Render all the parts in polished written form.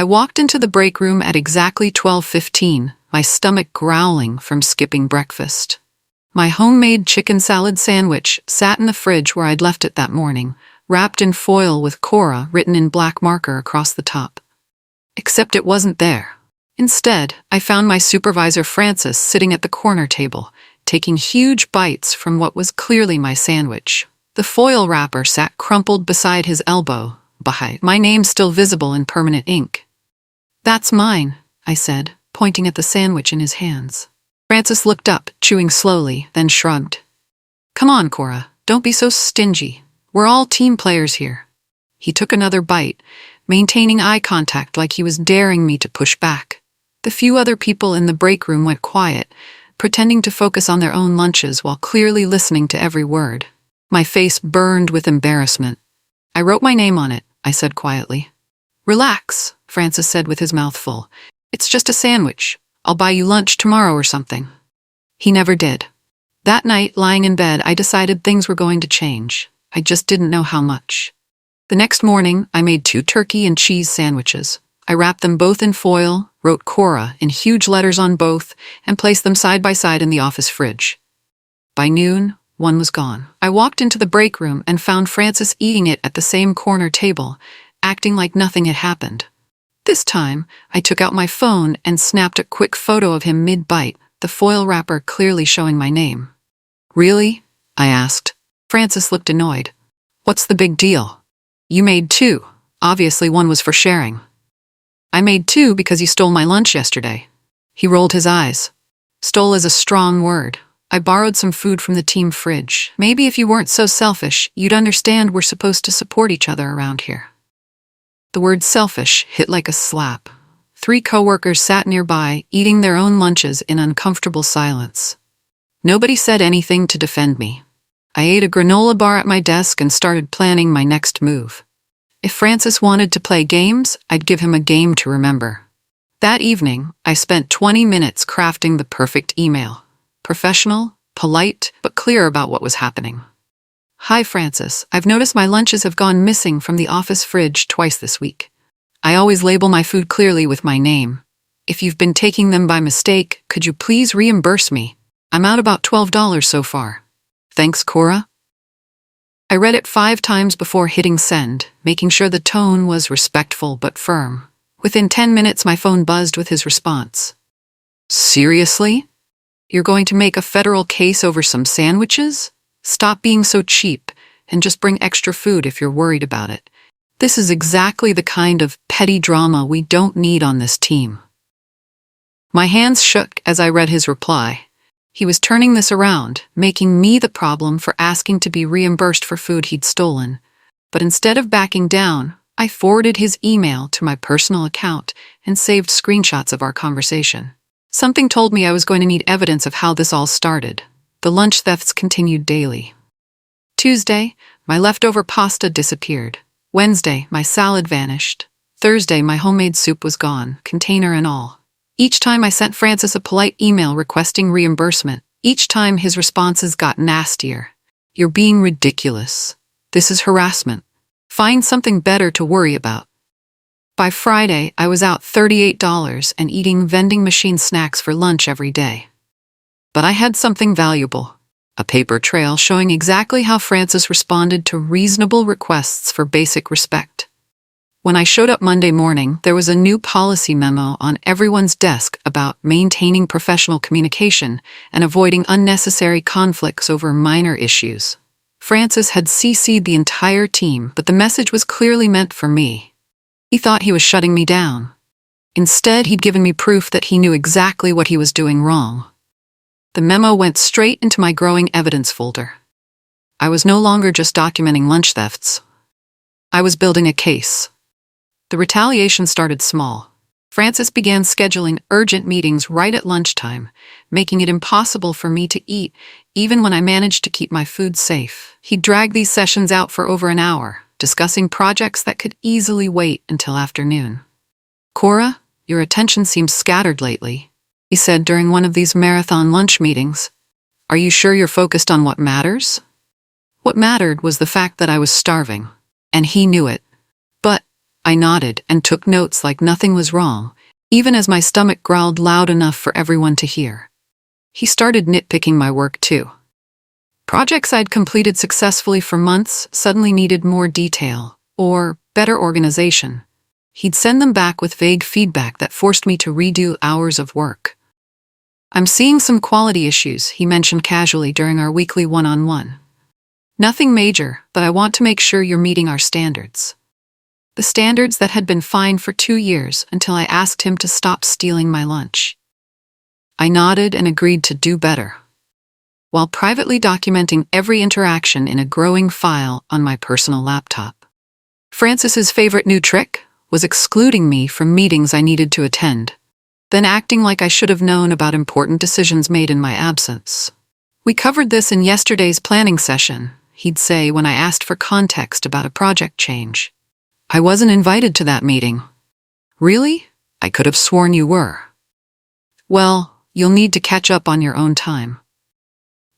I walked into the break room at exactly 12:15, my stomach growling from skipping breakfast. My homemade chicken salad sandwich sat in the fridge where I'd left it that morning, wrapped in foil with Cora written in black marker across the top. Except it wasn't there. Instead, I found my supervisor Francis sitting at the corner table, taking huge bites from what was clearly my sandwich. The foil wrapper sat crumpled beside his elbow, my name still visible in permanent ink. "That's mine," I said, pointing at the sandwich in his hands. Francis looked up, chewing slowly, then shrugged. "Come on, Cora, don't be so stingy. We're all team players here." He took another bite, maintaining eye contact like he was daring me to push back. The few other people in the break room went quiet, pretending to focus on their own lunches while clearly listening to every word. My face burned with embarrassment. "I wrote my name on it," I said quietly. "Relax," Francis said with his mouth full. "It's just a sandwich. I'll buy you lunch tomorrow or something." He never did. That night, lying in bed, I decided things were going to change. I just didn't know how much. The next morning, I made 2 turkey and cheese sandwiches. I wrapped them both in foil, wrote Cora in huge letters on both, and placed them side by side in the office fridge. By noon, one was gone. I walked into the break room and found Francis eating it at the same corner table, acting like nothing had happened. This time, I took out my phone and snapped a quick photo of him mid-bite, the foil wrapper clearly showing my name. "Really?" I asked. Francis looked annoyed. "What's the big deal? You made 2. Obviously one was for sharing." "I made 2 because you stole my lunch yesterday." He rolled his eyes. "Stole is a strong word. I borrowed some food from the team fridge. Maybe if you weren't so selfish, you'd understand we're supposed to support each other around here." The word selfish hit like a slap. 3 coworkers sat nearby, eating their own lunches in uncomfortable silence. Nobody said anything to defend me. I ate a granola bar at my desk and started planning my next move. If Francis wanted to play games, I'd give him a game to remember. That evening, I spent 20 minutes crafting the perfect email. Professional, polite, but clear about what was happening. "Hi, Francis. I've noticed my lunches have gone missing from the office fridge twice this week. I always label my food clearly with my name. If you've been taking them by mistake, could you please reimburse me? I'm out about $12 so far. Thanks, Cora." I read it 5 times before hitting send, making sure the tone was respectful but firm. Within 10 minutes, my phone buzzed with his response. "Seriously? You're going to make a federal case over some sandwiches? Stop being so cheap, and just bring extra food if you're worried about it. This is exactly the kind of petty drama we don't need on this team." My hands shook as I read his reply. He was turning this around, making me the problem for asking to be reimbursed for food he'd stolen. But instead of backing down, I forwarded his email to my personal account and saved screenshots of our conversation. Something told me I was going to need evidence of how this all started. The lunch thefts continued daily. Tuesday, my leftover pasta disappeared. Wednesday, my salad vanished. Thursday, my homemade soup was gone, container and all. Each time I sent Francis a polite email requesting reimbursement. Each time his responses got nastier. "You're being ridiculous. This is harassment. Find something better to worry about." By Friday, I was out $38 and eating vending machine snacks for lunch every day. But I had something valuable. A paper trail showing exactly how Francis responded to reasonable requests for basic respect. When I showed up Monday morning, there was a new policy memo on everyone's desk about maintaining professional communication and avoiding unnecessary conflicts over minor issues. Francis had CC'd the entire team, but the message was clearly meant for me. He thought he was shutting me down. Instead, he'd given me proof that he knew exactly what he was doing wrong. The memo went straight into my growing evidence folder. I was no longer just documenting lunch thefts. I was building a case. The retaliation started small. Francis began scheduling urgent meetings right at lunchtime, making it impossible for me to eat, even when I managed to keep my food safe. He dragged these sessions out for over an hour, discussing projects that could easily wait until afternoon. "Cora, your attention seems scattered lately," he said during one of these marathon lunch meetings. "Are you sure you're focused on what matters?" What mattered was the fact that I was starving, and he knew it. But I nodded and took notes like nothing was wrong, even as my stomach growled loud enough for everyone to hear. He started nitpicking my work too. Projects I'd completed successfully for months suddenly needed more detail, or better organization. He'd send them back with vague feedback that forced me to redo hours of work. "I'm seeing some quality issues," he mentioned casually during our weekly one-on-one. "Nothing major, but I want to make sure you're meeting our standards." The standards that had been fine for 2 years until I asked him to stop stealing my lunch. I nodded and agreed to do better, while privately documenting every interaction in a growing file on my personal laptop. Francis's favorite new trick was excluding me from meetings I needed to attend, then acting like I should have known about important decisions made in my absence. "We covered this in yesterday's planning session," he'd say when I asked for context about a project change. "I wasn't invited to that meeting." "Really? I could have sworn you were." "Well, you'll need to catch up on your own time."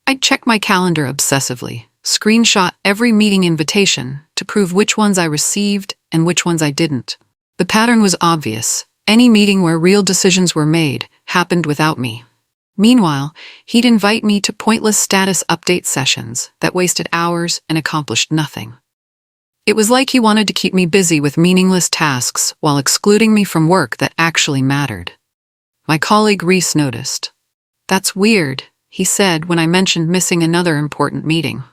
I'd check my calendar obsessively, screenshot every meeting invitation to prove which ones I received and which ones I didn't. The pattern was obvious. Any meeting where real decisions were made happened without me. Meanwhile, he'd invite me to pointless status update sessions that wasted hours and accomplished nothing. It was like he wanted to keep me busy with meaningless tasks while excluding me from work that actually mattered. My colleague Reese noticed. "That's weird," he said when I mentioned missing another important meeting.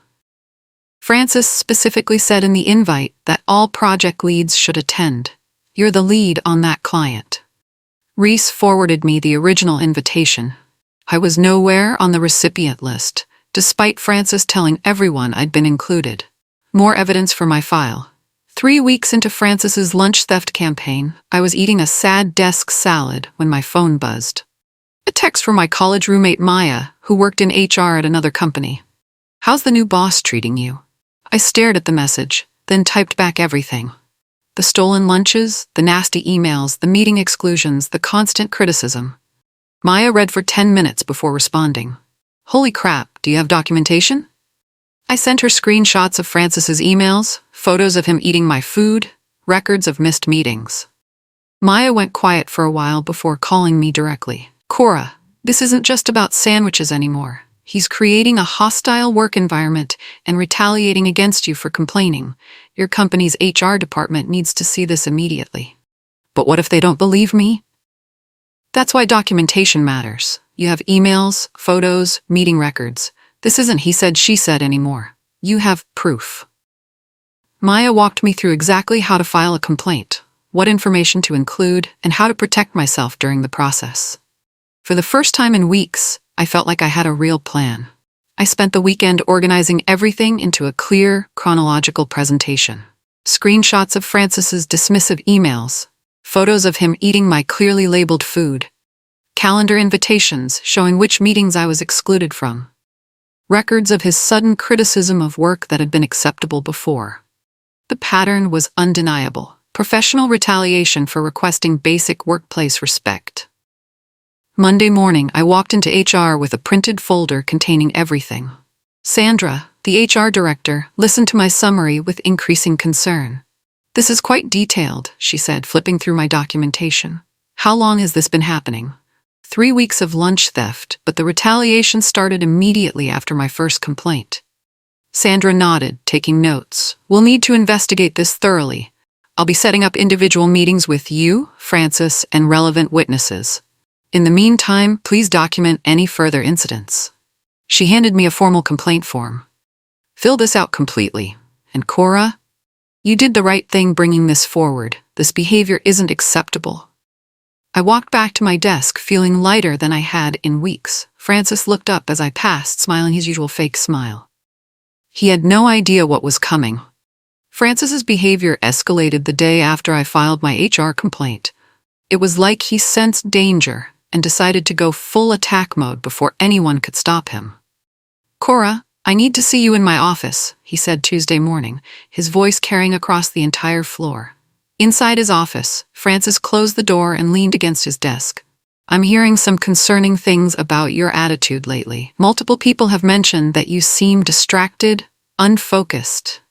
"Francis specifically said in the invite that all project leads should attend. You're the lead on that client." Reese forwarded me the original invitation. I was nowhere on the recipient list, despite Francis telling everyone I'd been included. More evidence for my file. 3 weeks into Francis's lunch theft campaign, I was eating a sad desk salad when my phone buzzed. A text from my college roommate Maya, who worked in HR at another company. "How's the new boss treating you?" I stared at the message, then typed back everything. The stolen lunches, the nasty emails, the meeting exclusions, the constant criticism. Maya read for 10 minutes before responding. "Holy crap, do you have documentation?" I sent her screenshots of Francis's emails, photos of him eating my food, records of missed meetings. Maya went quiet for a while before calling me directly. "Cora, this isn't just about sandwiches anymore. He's creating a hostile work environment and retaliating against you for complaining. Your company's HR department needs to see this immediately." "But what if they don't believe me?" "That's why documentation matters. You have emails, photos, meeting records. This isn't he said, she said anymore. You have proof." Maya walked me through exactly how to file a complaint, what information to include, and how to protect myself during the process. For the first time in weeks, I felt like I had a real plan. I spent the weekend organizing everything into a clear, chronological presentation. Screenshots of Francis's dismissive emails, photos of him eating my clearly labeled food, calendar invitations showing which meetings I was excluded from, records of his sudden criticism of work that had been acceptable before. The pattern was undeniable: professional retaliation for requesting basic workplace respect. Monday morning, I walked into HR with a printed folder containing everything. Sandra, the HR director, listened to my summary with increasing concern. "This is quite detailed," she said, flipping through my documentation. "How long has this been happening?" 3 weeks of lunch theft, but the retaliation started immediately after my first complaint. Sandra nodded, taking notes. "We'll need to investigate this thoroughly. I'll be setting up individual meetings with you, Francis, and relevant witnesses. In the meantime, please document any further incidents." She handed me a formal complaint form. "Fill this out completely. And Cora, you did the right thing bringing this forward. This behavior isn't acceptable." I walked back to my desk, feeling lighter than I had in weeks. Francis looked up as I passed, smiling his usual fake smile. He had no idea what was coming. Francis's behavior escalated the day after I filed my HR complaint. It was like he sensed danger and decided to go full attack mode before anyone could stop him. "Cora, I need to see you in my office," he said Tuesday morning, his voice carrying across the entire floor. Inside his office, Francis closed the door and leaned against his desk. "I'm hearing some concerning things about your attitude lately. Multiple people have mentioned that you seem distracted, unfocused,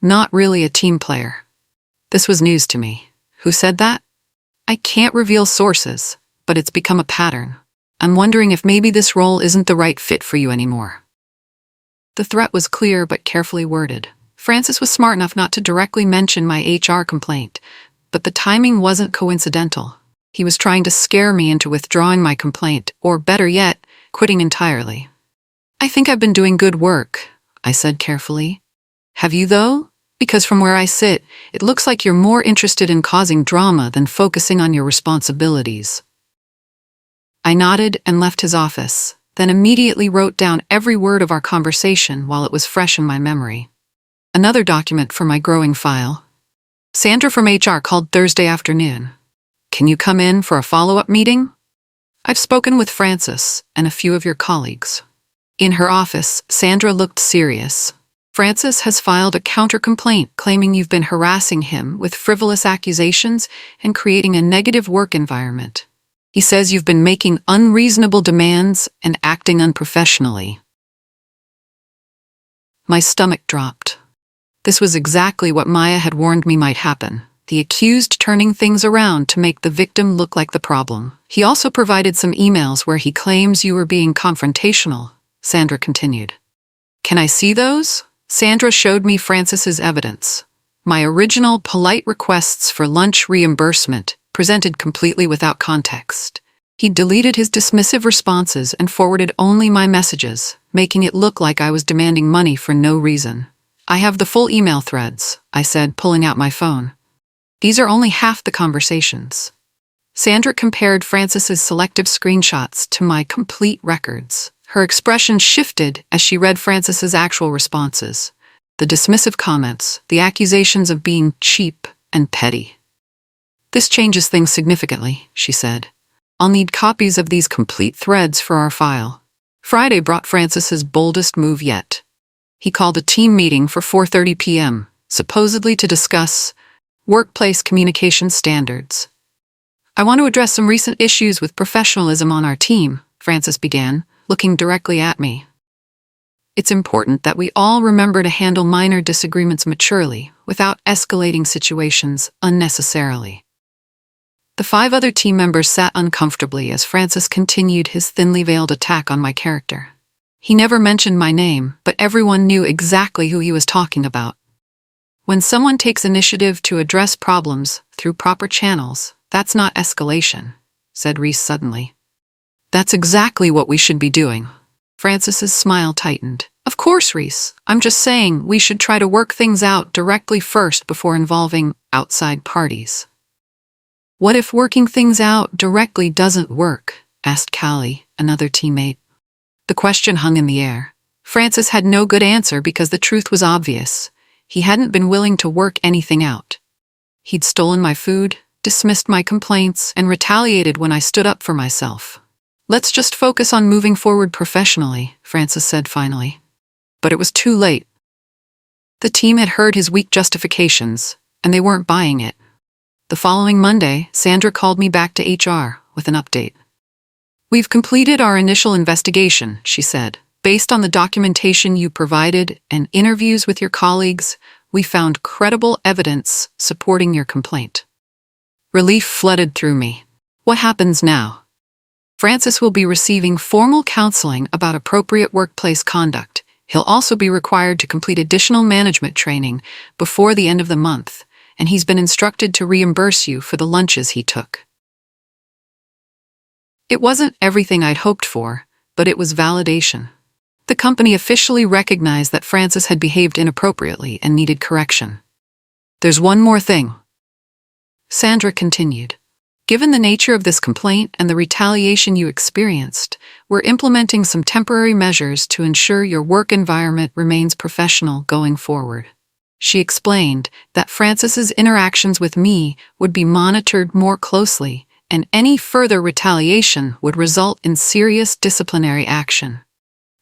not really a team player." This was news to me. Who said that? I can't reveal sources, but it's become a pattern. I'm wondering if maybe this role isn't the right fit for you anymore. The threat was clear but carefully worded. Francis was smart enough not to directly mention my HR complaint, but the timing wasn't coincidental. He was trying to scare me into withdrawing my complaint, or better yet, quitting entirely. I think I've been doing good work, I said carefully. Have you though? Because from where I sit, it looks like you're more interested in causing drama than focusing on your responsibilities. I nodded and left his office, then immediately wrote down every word of our conversation while it was fresh in my memory. Another document for my growing file. Sandra from HR called Thursday afternoon. Can you come in for a follow-up meeting? I've spoken with Francis and a few of your colleagues. In her office, Sandra looked serious. Francis has filed a counter-complaint claiming you've been harassing him with frivolous accusations and creating a negative work environment. He says you've been making unreasonable demands and acting unprofessionally. My stomach dropped. This was exactly what Maya had warned me might happen. The accused turning things around to make the victim look like the problem. He also provided some emails where he claims you were being confrontational, Sandra continued. Can I see those? Sandra showed me Francis's evidence. My original polite requests for lunch reimbursement, presented completely without context. He deleted his dismissive responses and forwarded only my messages, making it look like I was demanding money for no reason. I have the full email threads, I said, pulling out my phone. These are only half the conversations. Sandra compared Francis's selective screenshots to my complete records. Her expression shifted as she read Francis's actual responses. The dismissive comments, the accusations of being cheap and petty. This changes things significantly, she said. I'll need copies of these complete threads for our file. Friday brought Francis's boldest move yet. He called a team meeting for 4:30 p.m., supposedly to discuss workplace communication standards. I want to address some recent issues with professionalism on our team, Francis began, looking directly at me. It's important that we all remember to handle minor disagreements maturely, without escalating situations unnecessarily. The 5 other team members sat uncomfortably as Francis continued his thinly veiled attack on my character. He never mentioned my name, but everyone knew exactly who he was talking about. When someone takes initiative to address problems through proper channels, that's not escalation, said Reese suddenly. That's exactly what we should be doing. Francis's smile tightened. Of course, Reese. I'm just saying we should try to work things out directly first before involving outside parties. What if working things out directly doesn't work? Asked Callie, another teammate. The question hung in the air. Francis had no good answer because the truth was obvious. He hadn't been willing to work anything out. He'd stolen my food, dismissed my complaints, and retaliated when I stood up for myself. Let's just focus on moving forward professionally, Francis said finally. But it was too late. The team had heard his weak justifications, and they weren't buying it. The following Monday, Sandra called me back to HR with an update. We've completed our initial investigation, she said. Based on the documentation you provided and interviews with your colleagues, we found credible evidence supporting your complaint. Relief flooded through me. What happens now? Francis will be receiving formal counseling about appropriate workplace conduct. He'll also be required to complete additional management training before the end of the month, and he's been instructed to reimburse you for the lunches he took. It wasn't everything I'd hoped for, but it was validation. The company officially recognized that Francis had behaved inappropriately and needed correction. There's one more thing. Sandra continued. Given the nature of this complaint and the retaliation you experienced, we're implementing some temporary measures to ensure your work environment remains professional going forward. She explained that Francis's interactions with me would be monitored more closely, and any further retaliation would result in serious disciplinary action.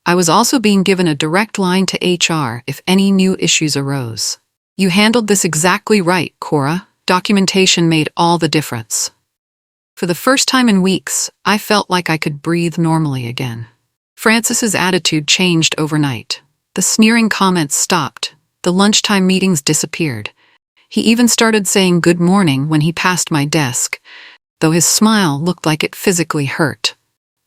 I was also being given a direct line to HR if any new issues arose. You handled this exactly right, Cora. Documentation made all the difference. For the first time in weeks, I felt like I could breathe normally again. Francis's attitude changed overnight. The sneering comments stopped. The lunchtime meetings disappeared. He even started saying good morning when he passed my desk, though his smile looked like it physically hurt.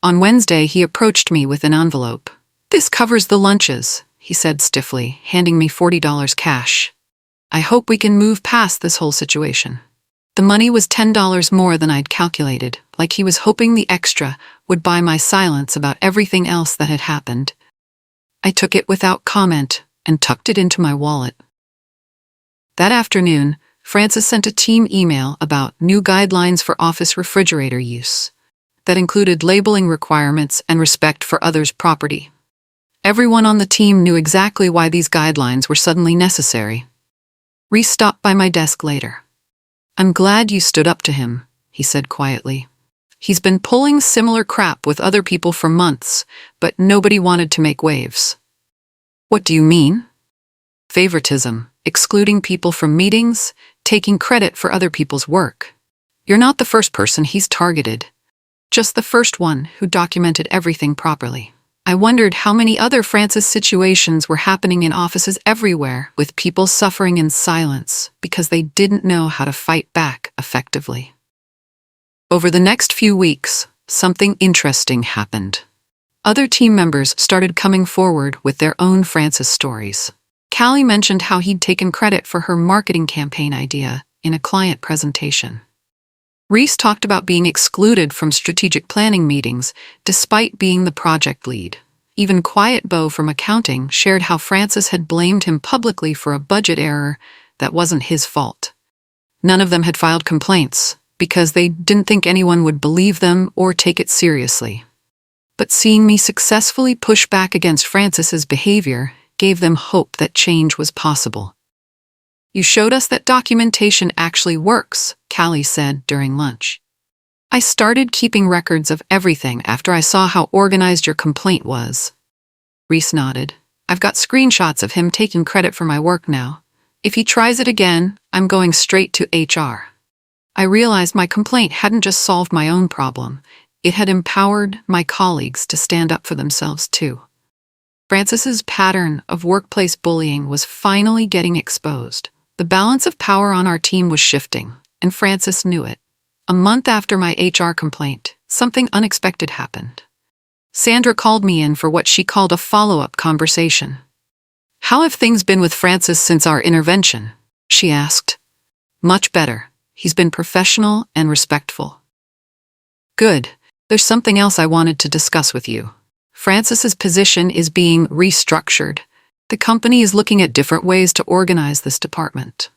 On Wednesday, he approached me with an envelope. "This covers the lunches," he said stiffly, handing me $40 cash. "I hope we can move past this whole situation." The money was $10 more than I'd calculated, like he was hoping the extra would buy my silence about everything else that had happened. I took it without comment and tucked it into my wallet. That afternoon, Francis sent a team email about new guidelines for office refrigerator use that included labeling requirements and respect for others' property. Everyone on the team knew exactly why these guidelines were suddenly necessary. Reese stopped by my desk later. "I'm glad you stood up to him," he said quietly. "He's been pulling similar crap with other people for months, but nobody wanted to make waves." "What do you mean?" "Favoritism, excluding people from meetings, taking credit for other people's work. You're not the first person he's targeted, just the first one who documented everything properly." I wondered how many other Francis situations were happening in offices everywhere, with people suffering in silence because they didn't know how to fight back effectively. Over the next few weeks, something interesting happened. Other team members started coming forward with their own Francis stories. Callie mentioned how he'd taken credit for her marketing campaign idea in a client presentation. Reese talked about being excluded from strategic planning meetings despite being the project lead. Even Quiet Bo from accounting shared how Francis had blamed him publicly for a budget error that wasn't his fault. None of them had filed complaints because they didn't think anyone would believe them or take it seriously. But seeing me successfully push back against Francis's behavior gave them hope that change was possible. "You showed us that documentation actually works," Callie said during lunch. "I started keeping records of everything after I saw how organized your complaint was." Reese nodded. "I've got screenshots of him taking credit for my work now. If he tries it again, I'm going straight to HR." I realized my complaint hadn't just solved my own problem, it had empowered my colleagues to stand up for themselves too. Francis's pattern of workplace bullying was finally getting exposed. The balance of power on our team was shifting, and Francis knew it. A month after my HR complaint, something unexpected happened. Sandra called me in for what she called a follow-up conversation. "How have things been with Francis since our intervention?" she asked. "Much better. He's been professional and respectful." "Good. There's something else I wanted to discuss with you. Francis's position is being restructured. The company is looking at different ways to organize this department."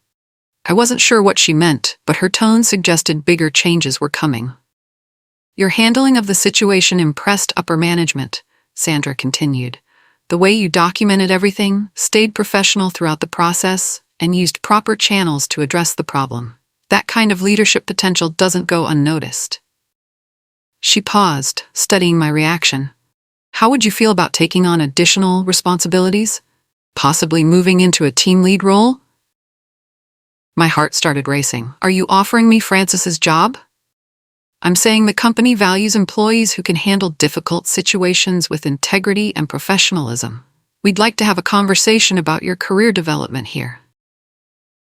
I wasn't sure what she meant, but her tone suggested bigger changes were coming. "Your handling of the situation impressed upper management," Sandra continued. "The way you documented everything, stayed professional throughout the process, and used proper channels to address the problem. That kind of leadership potential doesn't go unnoticed." She paused, studying my reaction. "How would you feel about taking on additional responsibilities? Possibly moving into a team lead role?" My heart started racing. "Are you offering me Francis's job?" "I'm saying the company values employees who can handle difficult situations with integrity and professionalism. We'd like to have a conversation about your career development here."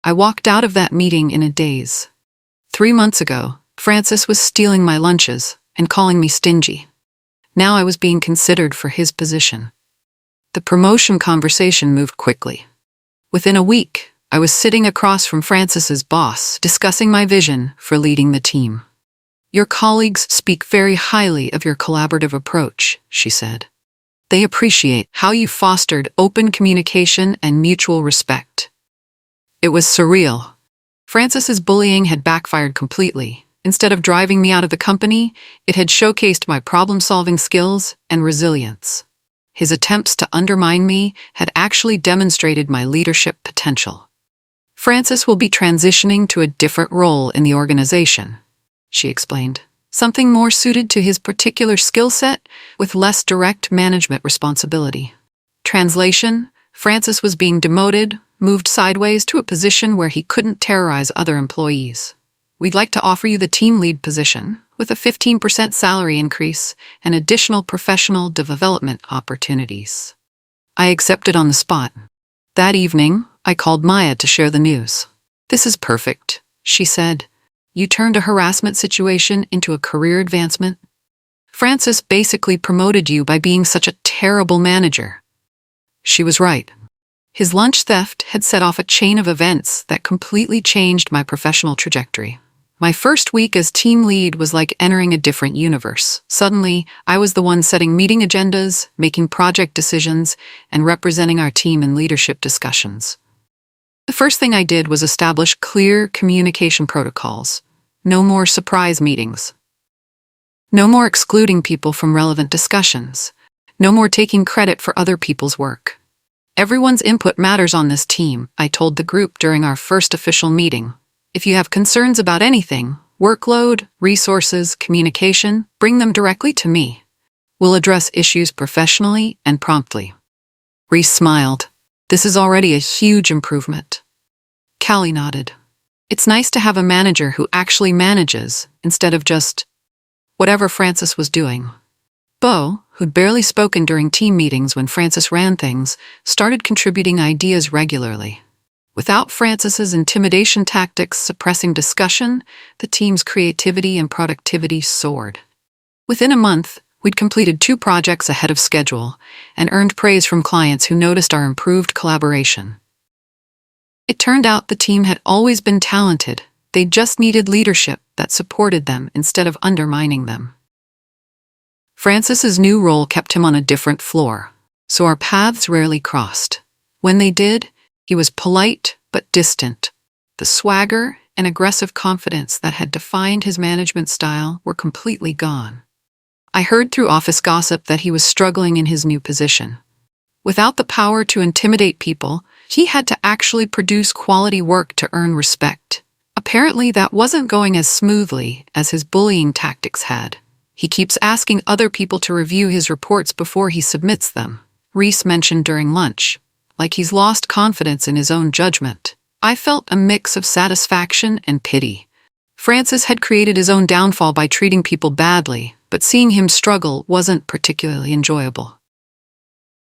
I walked out of that meeting in a daze. 3 months ago, Francis was stealing my lunches and calling me stingy. Now I was being considered for his position. The promotion conversation moved quickly. Within a week, I was sitting across from Francis's boss, discussing my vision for leading the team. "Your colleagues speak very highly of your collaborative approach," she said. "They appreciate how you fostered open communication and mutual respect." It was surreal. Francis's bullying had backfired completely. Instead of driving me out of the company, it had showcased my problem-solving skills and resilience. His attempts to undermine me had actually demonstrated my leadership potential. "Francis will be transitioning to a different role in the organization," she explained. "Something more suited to his particular skill set, with less direct management responsibility." Translation: Francis was being demoted, moved sideways to a position where he couldn't terrorize other employees. "We'd like to offer you the team lead position, with a 15% salary increase and additional professional development opportunities." I accepted on the spot. That evening, I called Maya to share the news. "This is perfect," she said. "You turned a harassment situation into a career advancement. Francis basically promoted you by being such a terrible manager." She was right. His lunch theft had set off a chain of events that completely changed my professional trajectory. My first week as team lead was like entering a different universe. Suddenly, I was the one setting meeting agendas, making project decisions, and representing our team in leadership discussions. The first thing I did was establish clear communication protocols. No more surprise meetings. No more excluding people from relevant discussions. No more taking credit for other people's work. "Everyone's input matters on this team," I told the group during our first official meeting. "If you have concerns about anything, workload, resources, communication, bring them directly to me. We'll address issues professionally and promptly." Reese smiled. "This is already a huge improvement." Callie nodded. "It's nice to have a manager who actually manages, instead of just whatever Francis was doing." Bo, who'd barely spoken during team meetings when Francis ran things, started contributing ideas regularly. Without Francis's intimidation tactics suppressing discussion, the team's creativity and productivity soared. Within a month, we'd completed 2 projects ahead of schedule and earned praise from clients who noticed our improved collaboration. It turned out the team had always been talented. They just needed leadership that supported them instead of undermining them. Francis's new role kept him on a different floor, so our paths rarely crossed. When they did, he was polite but distant. The swagger and aggressive confidence that had defined his management style were completely gone. I heard through office gossip that he was struggling in his new position. Without the power to intimidate people, he had to actually produce quality work to earn respect. Apparently, that wasn't going as smoothly as his bullying tactics had. "He keeps asking other people to review his reports before he submits them," Reese mentioned during lunch, like he's lost confidence in his own judgment. I felt a mix of satisfaction and pity. Francis had created his own downfall by treating people badly, but seeing him struggle wasn't particularly enjoyable.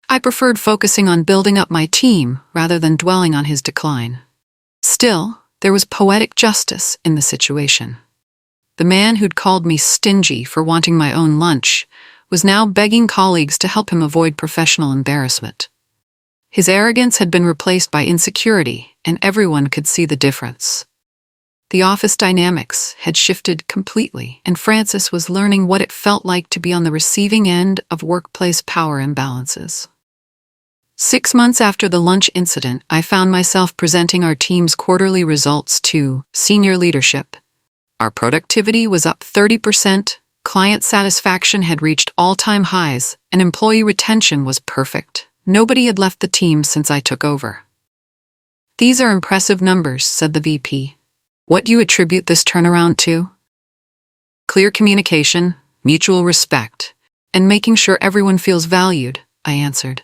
I preferred focusing on building up my team rather than dwelling on his decline. Still, there was poetic justice in the situation. The man who'd called me stingy for wanting my own lunch was now begging colleagues to help him avoid professional embarrassment. His arrogance had been replaced by insecurity, and everyone could see the difference. The office dynamics had shifted completely, and Francis was learning what it felt like to be on the receiving end of workplace power imbalances. 6 months after the lunch incident, I found myself presenting our team's quarterly results to senior leadership. Our productivity was up 30%, client satisfaction had reached all-time highs, and employee retention was perfect. Nobody had left the team since I took over. "These are impressive numbers," said the VP. "What do you attribute this turnaround to?" "Clear communication, mutual respect, and making sure everyone feels valued," I answered.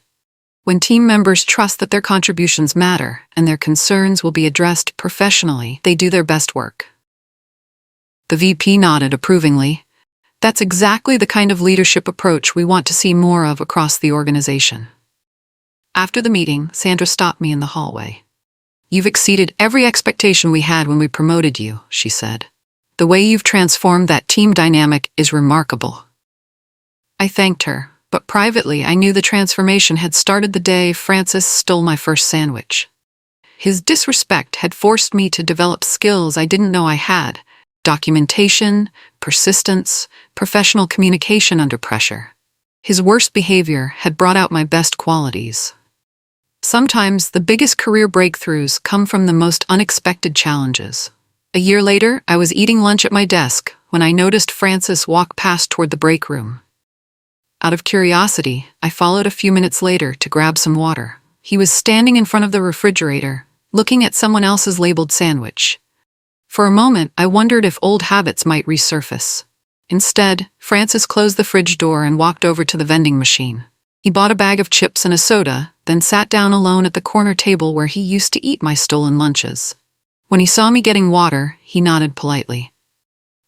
"When team members trust that their contributions matter and their concerns will be addressed professionally, they do their best work." The VP nodded approvingly. "That's exactly the kind of leadership approach we want to see more of across the organization." After the meeting, Sandra stopped me in the hallway. "You've exceeded every expectation we had when we promoted you," she said. "The way you've transformed that team dynamic is remarkable." I thanked her, but privately I knew the transformation had started the day Francis stole my first sandwich. His disrespect had forced me to develop skills I didn't know I had: documentation, persistence, professional communication under pressure. His worst behavior had brought out my best qualities. Sometimes the biggest career breakthroughs come from the most unexpected challenges. A year later, I was eating lunch at my desk when I noticed Francis walk past toward the break room. Out of curiosity, I followed a few minutes later to grab some water. He was standing in front of the refrigerator, looking at someone else's labeled sandwich. For a moment, I wondered if old habits might resurface. Instead, Francis closed the fridge door and walked over to the vending machine. He bought a bag of chips and a soda, then sat down alone at the corner table where he used to eat my stolen lunches. When he saw me getting water, he nodded politely.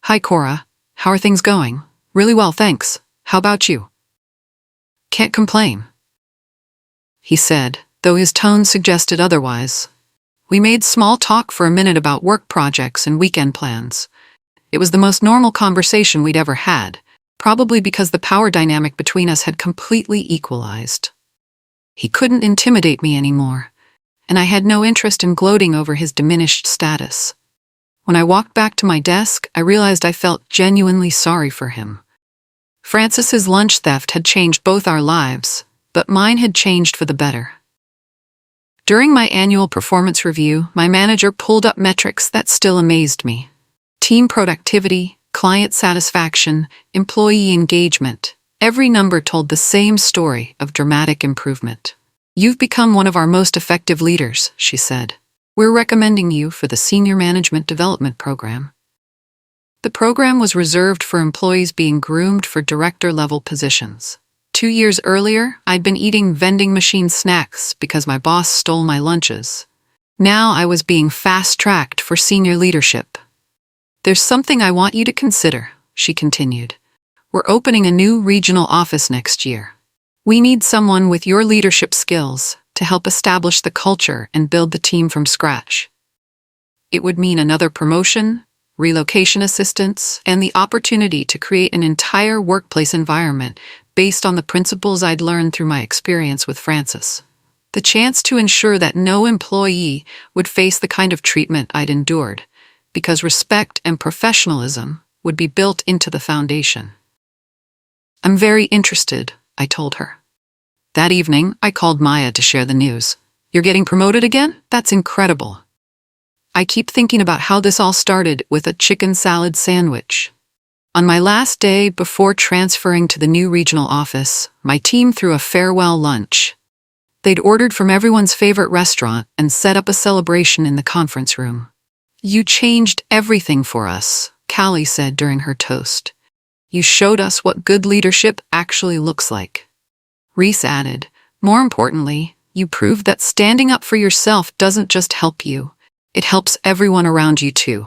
"Hi, Cora. How are things going?" "Really well, thanks. How about you?" "Can't complain," he said, though his tone suggested otherwise. We made small talk for a minute about work projects and weekend plans. It was the most normal conversation we'd ever had, probably because the power dynamic between us had completely equalized. He couldn't intimidate me anymore, and I had no interest in gloating over his diminished status. When I walked back to my desk, I realized I felt genuinely sorry for him. Francis's lunch theft had changed both our lives, but mine had changed for the better. During my annual performance review, my manager pulled up metrics that still amazed me. Team productivity, client satisfaction, employee engagement. Every number told the same story of dramatic improvement. "You've become one of our most effective leaders," she said. "We're recommending you for the Senior Management Development Program." The program was reserved for employees being groomed for director-level positions. 2 years earlier, I'd been eating vending machine snacks because my boss stole my lunches. Now I was being fast-tracked for senior leadership. "There's something I want you to consider," she continued. "We're opening a new regional office next year. We need someone with your leadership skills to help establish the culture and build the team from scratch." It would mean another promotion, relocation assistance, and the opportunity to create an entire workplace environment based on the principles I'd learned through my experience with Francis. The chance to ensure that no employee would face the kind of treatment I'd endured, because respect and professionalism would be built into the foundation. "I'm very interested," I told her. That evening, I called Maya to share the news. "You're getting promoted again? That's incredible. I keep thinking about how this all started with a chicken salad sandwich." On my last day before transferring to the new regional office, my team threw a farewell lunch. They'd ordered from everyone's favorite restaurant and set up a celebration in the conference room. "You changed everything for us," Callie said during her toast. "You showed us what good leadership actually looks like." Reese added, "More importantly, you proved that standing up for yourself doesn't just help you, it helps everyone around you too."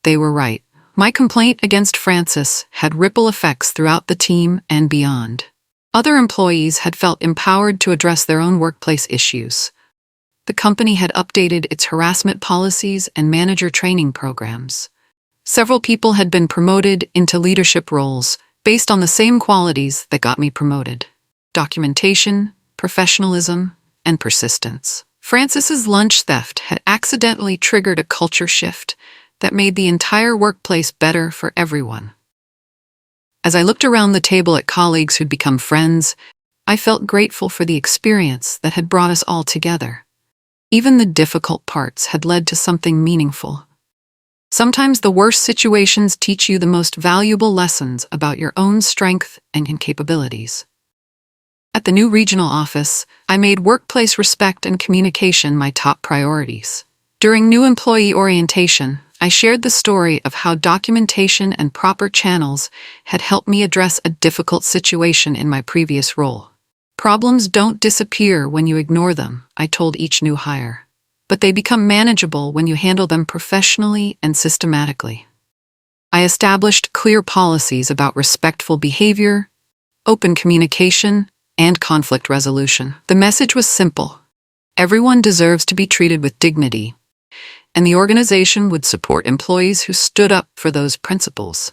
They were right. My complaint against Francis had ripple effects throughout the team and beyond. Other employees had felt empowered to address their own workplace issues. The company had updated its harassment policies and manager training programs. Several people had been promoted into leadership roles based on the same qualities that got me promoted: documentation, professionalism, and persistence. Francis's lunch theft had accidentally triggered a culture shift that made the entire workplace better for everyone. As I looked around the table at colleagues who'd become friends, I felt grateful for the experience that had brought us all together. Even the difficult parts had led to something meaningful. Sometimes the worst situations teach you the most valuable lessons about your own strength and capabilities. At the new regional office, I made workplace respect and communication my top priorities. During new employee orientation, I shared the story of how documentation and proper channels had helped me address a difficult situation in my previous role. "Problems don't disappear when you ignore them," I told each new hire, "but they become manageable when you handle them professionally and systematically." I established clear policies about respectful behavior, open communication, and conflict resolution. The message was simple: everyone deserves to be treated with dignity, and the organization would support employees who stood up for those principles.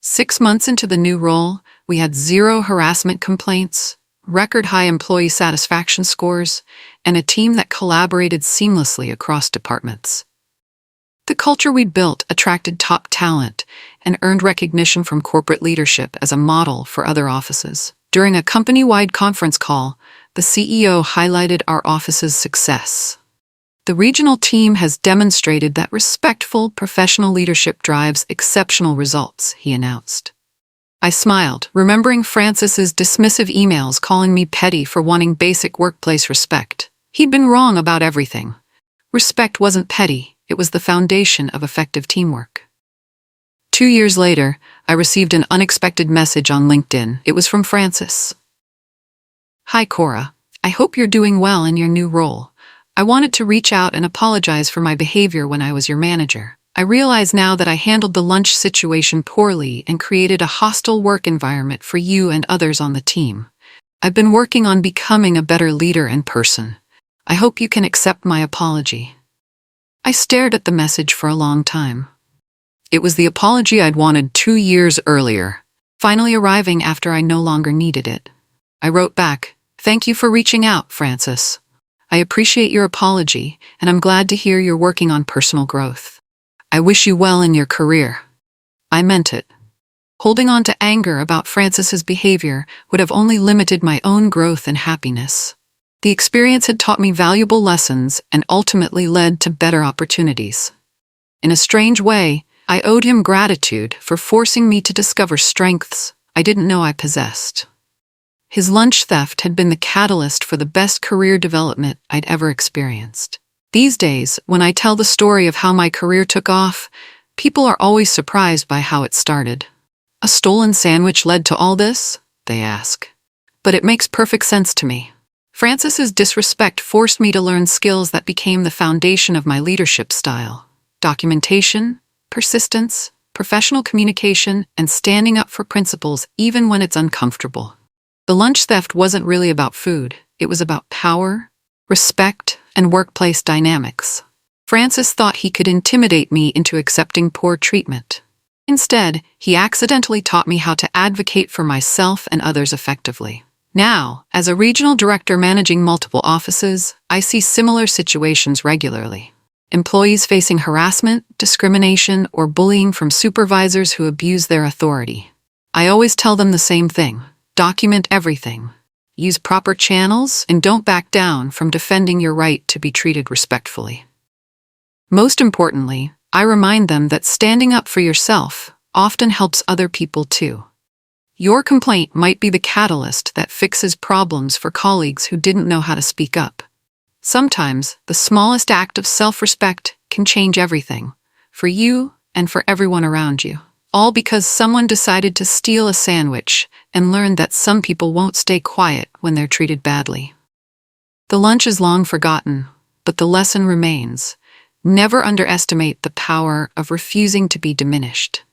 6 months into the new role, we had 0 harassment complaints, record-high employee satisfaction scores, and a team that collaborated seamlessly across departments. The culture we'd built attracted top talent and earned recognition from corporate leadership as a model for other offices. During a company-wide conference call, the CEO highlighted our office's success. "The regional team has demonstrated that respectful, professional leadership drives exceptional results," he announced. I smiled, remembering Francis's dismissive emails calling me petty for wanting basic workplace respect. He'd been wrong about everything. Respect wasn't petty, it was the foundation of effective teamwork. 2 years later, I received an unexpected message on LinkedIn. It was from Francis. "Hi Cora, I hope you're doing well in your new role. I wanted to reach out and apologize for my behavior when I was your manager. I realize now that I handled the lunch situation poorly and created a hostile work environment for you and others on the team. I've been working on becoming a better leader and person. I hope you can accept my apology." I stared at the message for a long time. It was the apology I'd wanted 2 years earlier, finally arriving after I no longer needed it. I wrote back, "Thank you for reaching out, Francis. I appreciate your apology, and I'm glad to hear you're working on personal growth. I wish you well in your career." I meant it. Holding on to anger about Francis's behavior would have only limited my own growth and happiness. The experience had taught me valuable lessons and ultimately led to better opportunities. In a strange way, I owed him gratitude for forcing me to discover strengths I didn't know I possessed. His lunch theft had been the catalyst for the best career development I'd ever experienced. These days, when I tell the story of how my career took off, people are always surprised by how it started. "A stolen sandwich led to all this?" they ask. But it makes perfect sense to me. Francis's disrespect forced me to learn skills that became the foundation of my leadership style: documentation, persistence, professional communication, and standing up for principles even when it's uncomfortable. The lunch theft wasn't really about food. It was about power, respect, and workplace dynamics. Francis thought he could intimidate me into accepting poor treatment. Instead, he accidentally taught me how to advocate for myself and others effectively. Now, as a regional director managing multiple offices, I see similar situations regularly. Employees facing harassment, discrimination, or bullying from supervisors who abuse their authority. I always tell them the same thing: document everything. Use proper channels and don't back down from defending your right to be treated respectfully. Most importantly, I remind them that standing up for yourself often helps other people too. Your complaint might be the catalyst that fixes problems for colleagues who didn't know how to speak up. Sometimes, the smallest act of self-respect can change everything, for you and for everyone around you. All because someone decided to steal a sandwich and learned that some people won't stay quiet when they're treated badly. The lunch is long forgotten, but the lesson remains: never underestimate the power of refusing to be diminished.